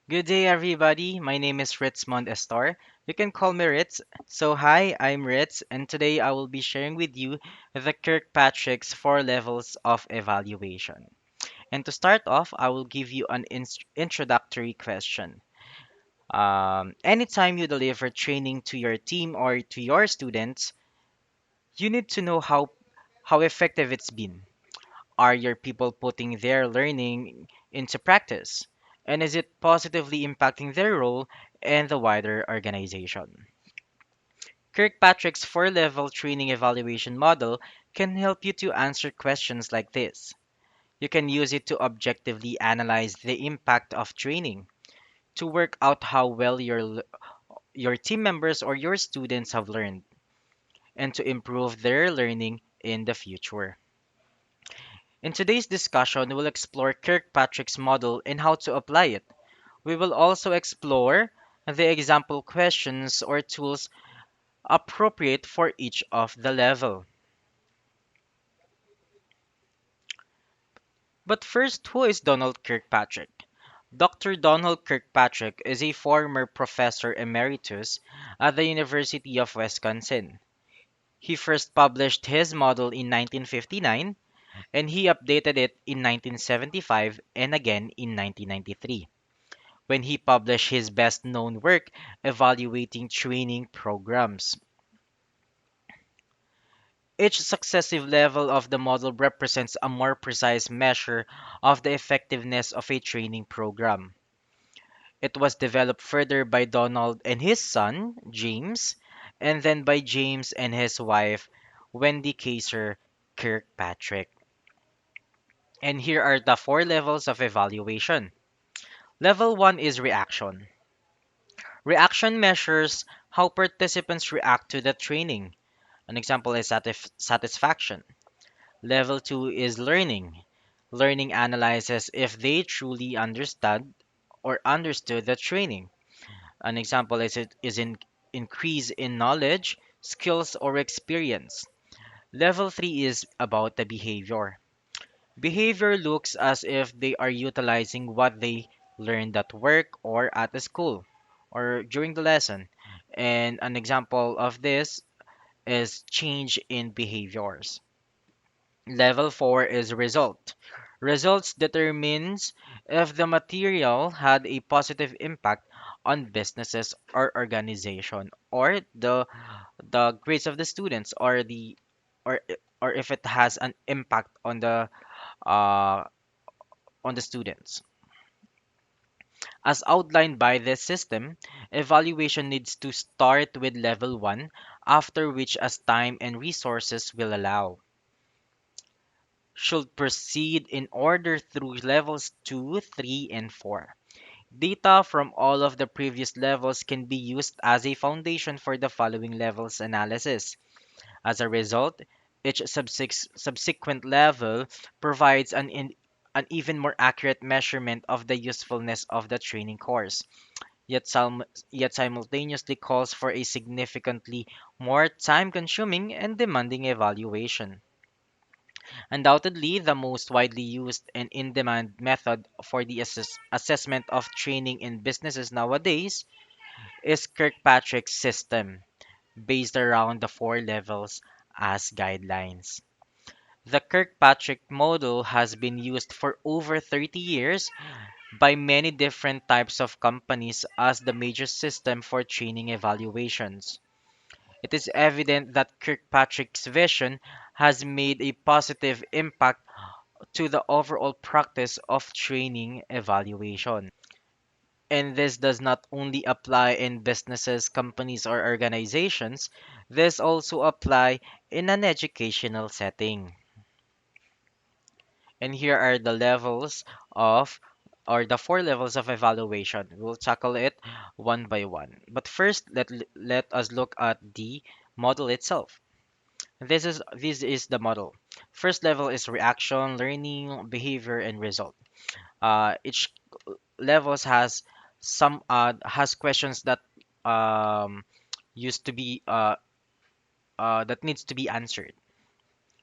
Good day, everybody. My name is Ritzmond Estor. You can call me Ritz. So, hi, I'm Ritz, and today I will be sharing with you the Kirkpatrick's four levels of evaluation. And to start off, I will give you an introductory question. Anytime you deliver training to your team or to your students, you need to know how effective it's been. Are your people putting their learning into practice? And is it positively impacting their role and the wider organization? Kirkpatrick's four level training evaluation model can help you to answer questions like this. You can use it to objectively analyze the impact of training, to work out how well your team members or your students have learned, and to improve their learning in the future. In today's discussion, we'll explore Kirkpatrick's model and how to apply it. We will also explore the example questions or tools appropriate for each of the level. But first, who is Donald Kirkpatrick? Dr. Donald Kirkpatrick is a former professor emeritus at the University of Wisconsin. He first published his model in 1959 and he updated it in 1975 and again in 1993 when he published his best known work evaluating training programs. Each successive level of the model represents a more precise measure of the effectiveness of a training program. It was developed further by Donald and his son, James, and then by James and his wife, Wendy Kaiser Kirkpatrick. And here are the four levels of evaluation. Level 1 is reaction. Reaction measures how participants react to the training. An example is satisfaction. Level 2 is learning. Learning analyzes if they truly understand or understood the training. An example is in increase in knowledge, skills, or experience. Level 3 is about the behavior. Behavior looks as if they are utilizing what they learned at work or at the school or during the lesson. And an example of this is change in behaviors. Level 4 is result. Results determines if the material had a positive impact on businesses or organization or the grades of the students or or if it has an impact uh, on the students. As outlined by this system, evaluation needs to start with level 1, after which, as time and resources will allow, should proceed in order through levels 2, 3, and 4. Data from all of the previous levels can be used as a foundation for the following levels analysis. As a result, each subsequent level provides an even more accurate measurement of the usefulness of the training course, yet simultaneously calls for a significantly more time consuming and demanding evaluation. Undoubtedly, the most widely used and in demand method for the assessment of training in businesses nowadays is Kirkpatrick's system, based around the four levels as guidelines. The Kirkpatrick model has been used for over 30 years by many different types of companies as the major system for training evaluations. It is evident that Kirkpatrick's vision has made a positive impact to the overall practice of training evaluation. And this does not only apply in businesses, companies, or organizations, this also apply in an educational setting. And here are the levels of or the four levels of evaluation. We'll tackle it one by one. But first, let us look at the model itself. This is the model. First level is reaction, learning, behavior, and result. Each levels has questions that um, used to be that needs to be answered.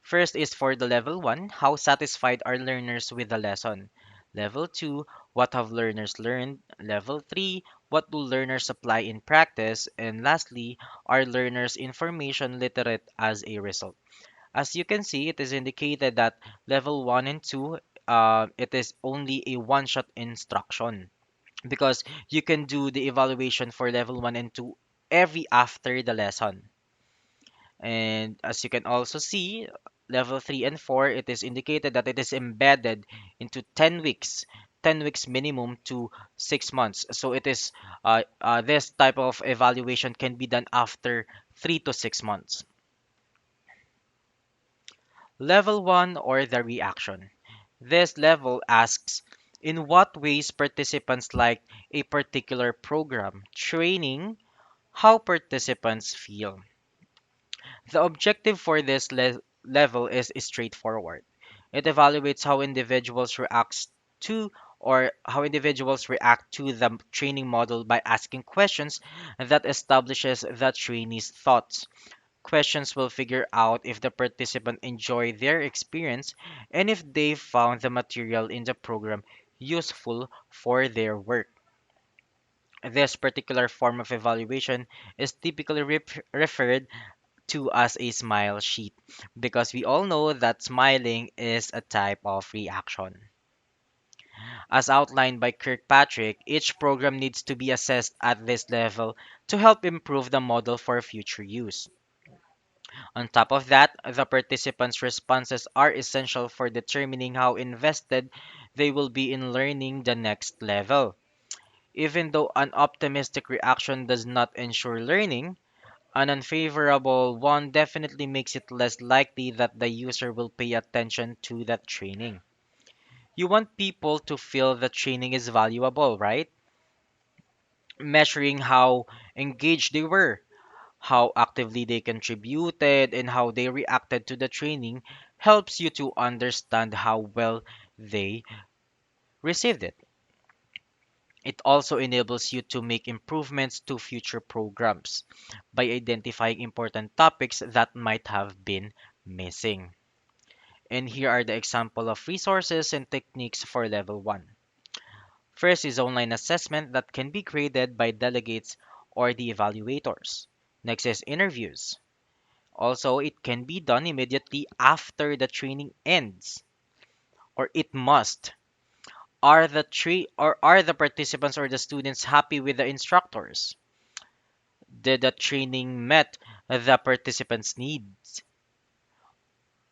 First is for the level 1, how satisfied are learners with the lesson? Level 2, what have learners learned? Level 3, what do learners apply in practice? And lastly, are learners information literate as a result? As you can see, it is indicated that level 1 and 2, it is only a one-shot instruction because you can do the evaluation for level 1 and 2 every after the lesson. And as you can also see, level 3 and 4, it is indicated that it is embedded into 10 weeks, 10 weeks minimum to 6 months. So it is this type of evaluation can be done after 3 to 6 months. Level 1 or the reaction. This level asks in what ways participants like a particular program, training, how participants feel. The objective for this level is straightforward. It evaluates how individuals react to the training model by asking questions that establishes the trainee's thoughts. Questions will figure out if the participant enjoyed their experience and if they found the material in the program useful for their work. This particular form of evaluation is typically referred to as a smile sheet because we all know that smiling is a type of reaction. As outlined by Kirkpatrick, each program needs to be assessed at this level to help improve the model for future use. On top of that, the participants' responses are essential for determining how invested they will be in learning the next level. Even though an optimistic reaction does not ensure learning, an unfavorable one definitely makes it less likely that the user will pay attention to that training. You want people to feel the training is valuable, right? Measuring how engaged they were, how actively they contributed, and how they reacted to the training helps you to understand how well they received it. It also enables you to make improvements to future programs by identifying important topics that might have been missing. And here are the example of resources and techniques for level 1. First is online assessment that can be graded by delegates or the evaluators. Next is interviews. Also, it can be done immediately after the training ends, or it must. Are the participants or the students happy with the instructors? Did the training met the participants' needs?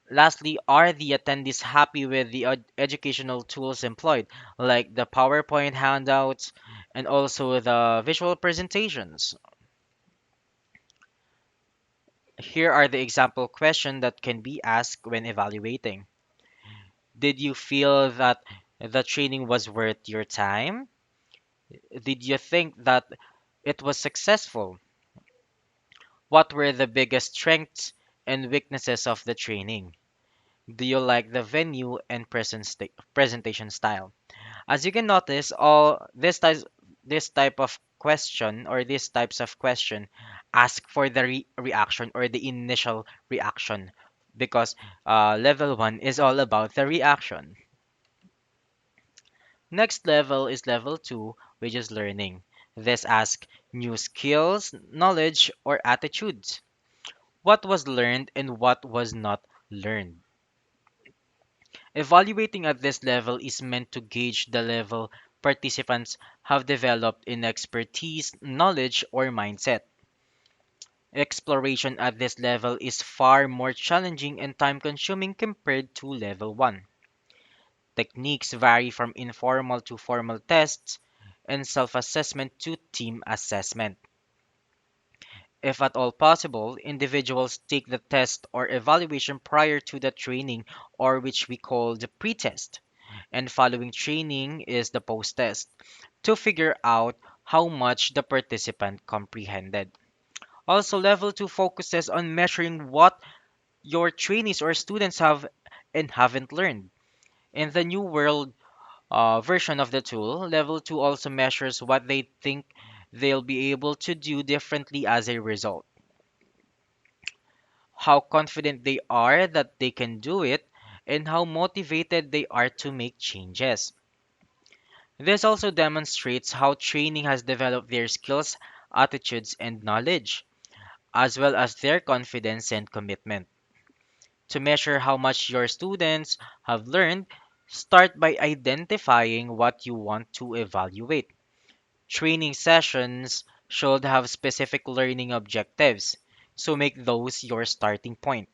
Lastly, are the attendees happy with the educational tools employed, like the PowerPoint handouts and also the visual presentations? Here are the example questions that can be asked when evaluating. Did you feel that the training was worth your time? Did you think that it was successful? What were the biggest strengths and weaknesses of the training? Do you like the venue and presentation style? As you can notice, all this type of question or these types of question ask for the reaction or the initial reaction because level 1 is all about the reaction. Next level is level 2, which is learning. This asks new skills, knowledge, or attitudes. What was learned and what was not learned? Evaluating at this level is meant to gauge the level participants have developed in expertise, knowledge, or mindset. Exploration at this level is far more challenging and time consuming compared to level 1. Techniques vary from informal to formal tests and self assessment to team assessment. If at all possible, individuals take the test or evaluation prior to the training, or which we call the pre-test, and following training is the post-test to figure out how much the participant comprehended. Also, level 2 focuses on measuring what your trainees or students have and haven't learned. In the new world version of the tool, level 2 also measures what they think they'll be able to do differently as a result, how confident they are that they can do it, and how motivated they are to make changes. This also demonstrates how training has developed their skills, attitudes, and knowledge, as well as their confidence and commitment. To measure how much your students have learned, start by identifying what you want to evaluate. Training sessions should have specific learning objectives, so make those your starting point.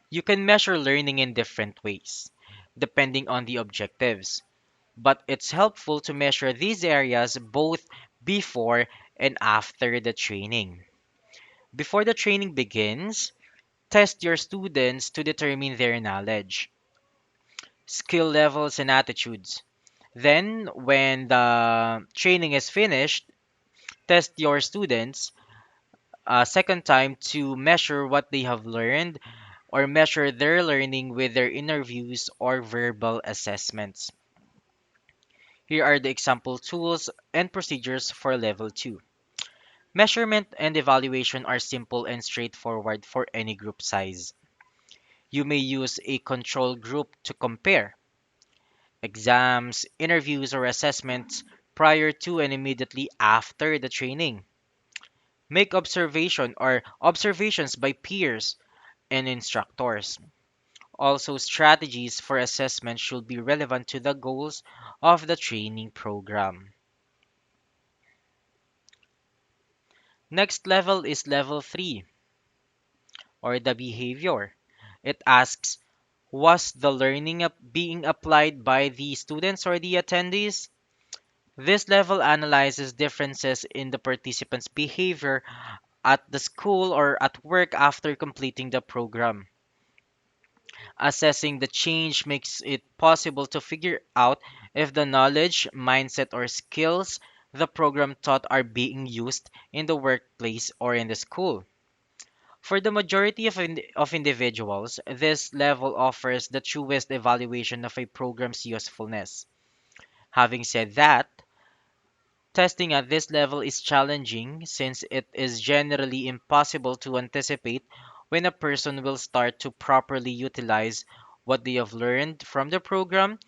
You can measure learning in different ways, depending on the objectives, but it's helpful to measure these areas both before and after the training. Before the training begins, test your students to determine their knowledge, skill levels, and attitudes. Then, when the training is finished, test your students a second time to measure what they have learned or measure their learning with their interviews or verbal assessments. Here are the example tools and procedures for level 2. Measurement and evaluation are simple and straightforward for any group size. You may use a control group to compare exams, interviews, or assessments prior to and immediately after the training. Make observations by peers and instructors. Also, strategies for assessment should be relevant to the goals of the training program. Next level is level 3, or the behavior. It asks, was the learning being applied by the students or the attendees? This level analyzes differences in the participants' behavior at the school or at work after completing the program. Assessing the change makes it possible to figure out if the knowledge, mindset, or skills the program taught are being used in the workplace or in the school. For the majority of individuals, this level offers the truest evaluation of a program's usefulness. Having said that, testing at this level is challenging since it is generally impossible to anticipate when a person will start to properly utilize what they have learned from the program,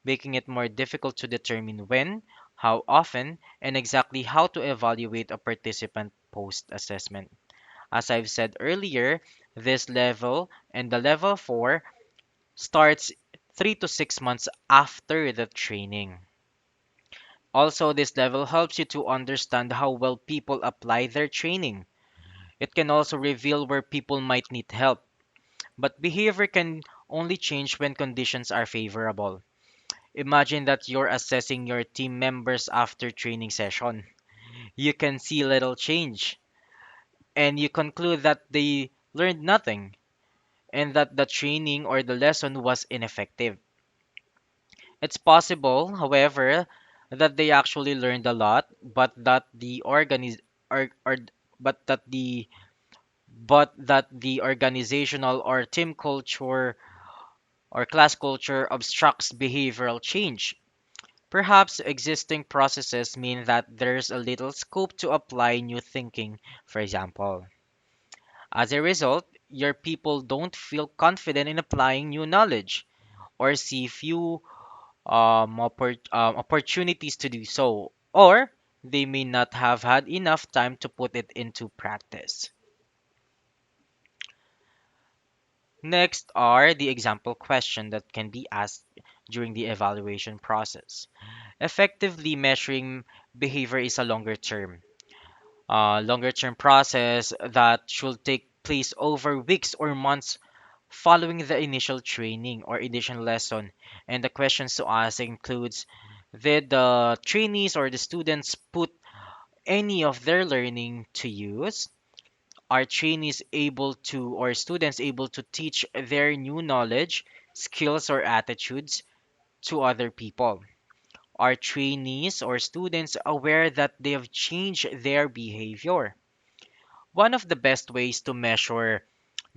making it more difficult to determine when, how often, and exactly how to evaluate a participant post assessment. As I've said earlier, this level and the level 4 starts 3 to 6 months after the training. Also, this level helps you to understand how well people apply their training. It can also reveal where people might need help, but behavior can only change when conditions are favorable. Imagine that you're assessing your team members after training session. You can see little change, and you conclude that they learned nothing and that the training or the lesson was ineffective. It's possible, however, that they actually learned a lot, or but that the organizational or team culture or class culture obstructs behavioral change. Perhaps existing processes mean that there's a little scope to apply new thinking, for example. As a result, your people don't feel confident in applying new knowledge or see few opportunities to do so, or they may not have had enough time to put it into practice. Next are the example questions that can be asked during the evaluation process. Effectively measuring behavior is a longer term process that should take place over weeks or months following the initial training or initial lesson. And the questions to ask includes, did the trainees or the students put any of their learning to use? Are trainees able to or students able to teach their new knowledge, skills, or attitudes to other people? Are trainees or students aware that they have changed their behavior? One of the best ways to measure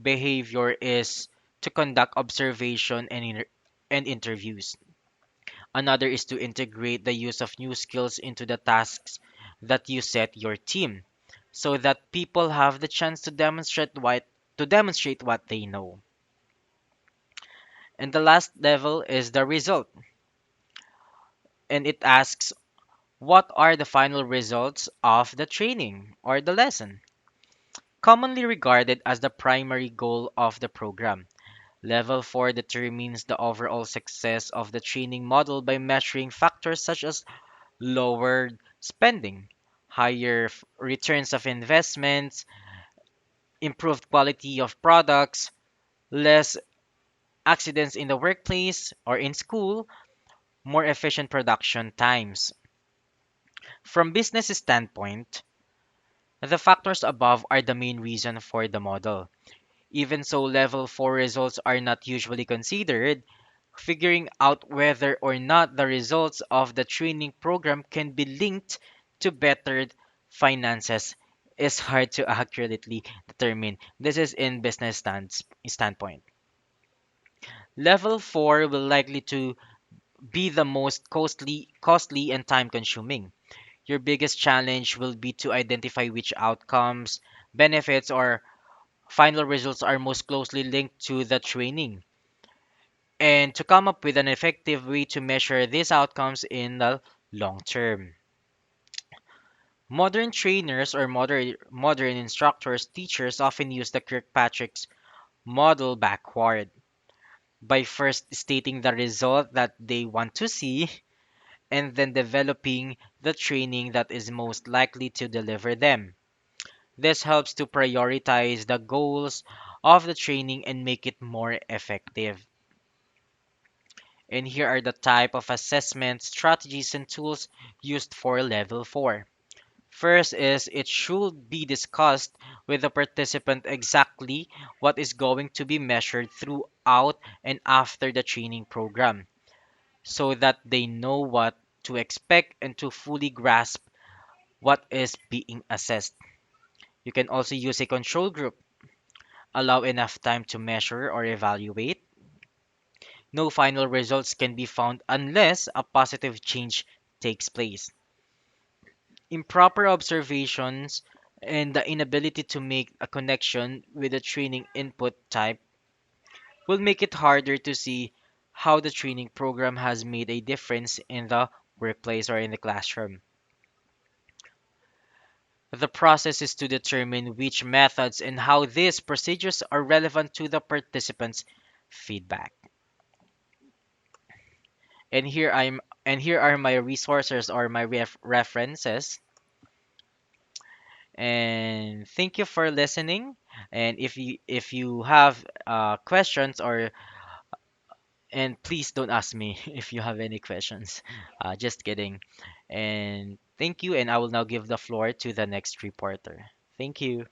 behavior is to conduct observation and interviews. Another is to integrate the use of new skills into the tasks that you set your team so that people have the chance to demonstrate what they know. And the last level is the result. and it asks, what are the final results of the training or the lesson? Commonly regarded as the primary goal of the program. Level 4 determines the overall success of the training model by measuring factors such as lowered spending, higher returns of investments, improved quality of products, less accidents in the workplace or in school, more efficient production times. From business standpoint, the factors above are the main reason for the model. Even so, level 4 results are not usually considered. Figuring out whether or not the results of the training program can be linked to better finances is hard to accurately determine. This is in business standpoint. Level 4 will likely to be the most costly and time consuming. Your biggest challenge will be to identify which outcomes, benefits, or final results are most closely linked to the training, and to come up with an effective way to measure these outcomes in the long term. Modern trainers or modern instructors, teachers often use the Kirkpatrick's model backward by first stating the result that they want to see and then developing the training that is most likely to deliver them. This helps to prioritize the goals of the training and make it more effective. And here are the type of assessment strategies and tools used for level 4. First is it should be discussed with the participant exactly what is going to be measured throughout and after the training program so that they know what to expect and to fully grasp what is being assessed. You can also use a control group, allow enough time to measure or evaluate. No final results can be found unless a positive change takes place. Improper observations and the inability to make a connection with the training input type will make it harder to see how the training program has made a difference in the workplace or in the classroom. The process is to determine which methods and how these procedures are relevant to the participants' feedback. And here are my resources or my references. And thank you for listening. And if you have questions or and please don't ask me if you have any questions. Just kidding. And thank you. And I will now give the floor to the next reporter. Thank you.